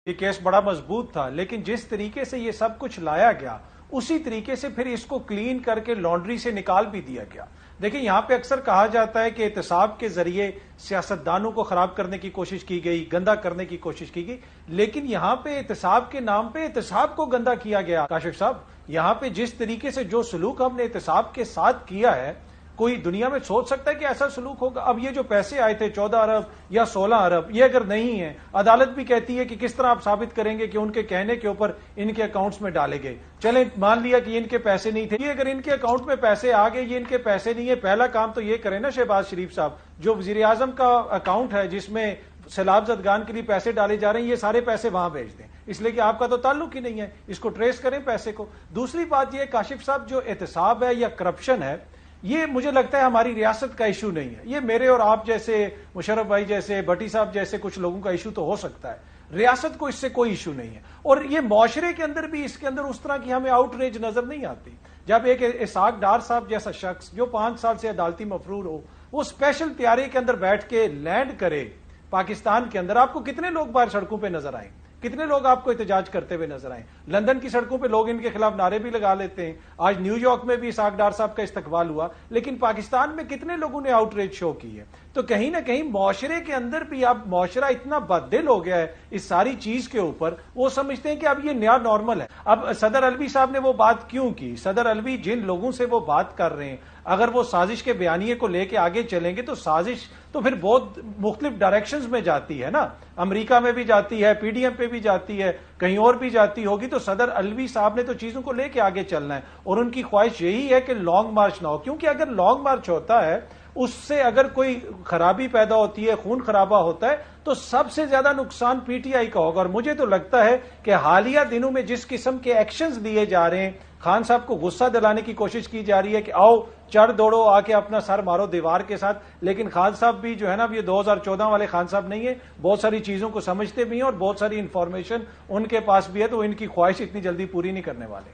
یہ کیس بڑا مضبوط تھا، لیکن جس طریقے سے یہ سب کچھ لایا گیا اسی طریقے سے پھر اس کو کلین کر کے لانڈری سے نکال بھی دیا گیا۔ دیکھیں یہاں پہ اکثر کہا جاتا ہے کہ احتساب کے ذریعے سیاستدانوں کو خراب کرنے کی کوشش کی گئی، گندا کرنے کی کوشش کی گئی، لیکن یہاں پہ احتساب کے نام پہ احتساب کو گندا کیا گیا۔ کاشف صاحب، یہاں پہ جس طریقے سے جو سلوک ہم نے احتساب کے ساتھ کیا ہے، کوئی دنیا میں سوچ سکتا ہے کہ ایسا سلوک ہوگا؟ اب یہ جو پیسے آئے تھے 14 ارب یا 16 ارب، یہ اگر نہیں ہے، عدالت بھی کہتی ہے کہ کس طرح آپ ثابت کریں گے کہ ان کے کہنے کے اوپر ان کے اکاؤنٹس میں ڈالے گئے؟ چلیں مان لیا کہ ان کے پیسے نہیں تھے، یہ اگر ان کے اکاؤنٹ میں پیسے آ گئے، یہ ان کے پیسے نہیں ہے، پہلا کام تو یہ کریں نا شہباز شریف صاحب، جو وزیر اعظم کا اکاؤنٹ ہے جس میں سیلاب زدگان کے لیے پیسے ڈالے جا رہے ہیں، یہ سارے پیسے وہاں بھیج دیں، اس لیے کہ آپ کا تو تعلق ہی نہیں ہے، اس کو ٹریس کریں پیسے کو۔ دوسری بات یہ کاشف صاحب، جو احتساب ہے یا کرپشن ہے، یہ مجھے لگتا ہے ہماری ریاست کا ایشو نہیں ہے، یہ میرے اور آپ جیسے، مشرف بھائی جیسے، بھٹی صاحب جیسے کچھ لوگوں کا ایشو تو ہو سکتا ہے، ریاست کو اس سے کوئی ایشو نہیں ہے، اور یہ معاشرے کے اندر بھی اس کے اندر اس طرح کی ہمیں آؤٹ ریج نظر نہیں آتی۔ جب ایک اسحاق ڈار صاحب جیسا شخص جو 5 سال سے عدالتی مفرور ہو، وہ اسپیشل طیارے کے اندر بیٹھ کے لینڈ کرے پاکستان کے اندر، آپ کو کتنے لوگ باہر سڑکوں پہ نظر آئیں؟ کتنے لوگ آپ کو احتجاج کرتے ہوئے نظر آئیں؟ لندن کی سڑکوں پہ لوگ ان کے خلاف نعرے بھی لگا لیتے ہیں، آج نیو یارک میں بھی اسحاق ڈار صاحب کا استقبال ہوا، لیکن پاکستان میں کتنے لوگوں نے آؤٹ ریج شو کی ہے؟ تو کہیں نہ کہیں معاشرے کے اندر بھی اب معاشرہ اتنا بددل ہو گیا ہے اس ساری چیز کے اوپر، وہ سمجھتے ہیں کہ اب یہ نیا نارمل ہے۔ اب صدر علوی صاحب نے وہ بات کیوں کی؟ صدر علوی جن لوگوں سے وہ بات کر رہے ہیں، اگر وہ سازش کے بیانیے کو لے کے آگے چلیں گے تو سازش تو پھر بہت مختلف ڈائریکشنز میں جاتی ہے نا، امریکہ میں بھی جاتی ہے، پی ڈی ایم پہ بھی جاتی ہے، کہیں اور بھی جاتی ہوگی، تو صدر علوی صاحب نے تو چیزوں کو لے کے آگے چلنا ہے، اور ان کی خواہش یہی ہے کہ لانگ مارچ نہ ہو، کیونکہ اگر لانگ مارچ ہوتا ہے اس سے اگر کوئی خرابی پیدا ہوتی ہے، خون خرابہ ہوتا ہے، تو سب سے زیادہ نقصان پی ٹی آئی کا ہوگا۔ اور مجھے تو لگتا ہے کہ حالیہ دنوں میں جس قسم کے ایکشنز لیے جا رہے ہیں، خان صاحب کو غصہ دلانے کی کوشش کی جا رہی ہے کہ آؤ چڑھ دوڑو، آ کے اپنا سر مارو دیوار کے ساتھ، لیکن خان صاحب بھی جو ہے نا، یہ 2014 والے خان صاحب نہیں ہیں، بہت ساری چیزوں کو سمجھتے بھی ہیں اور بہت ساری انفارمیشن ان کے پاس بھی ہے، تو ان کی خواہش اتنی جلدی پوری نہیں کرنے والے۔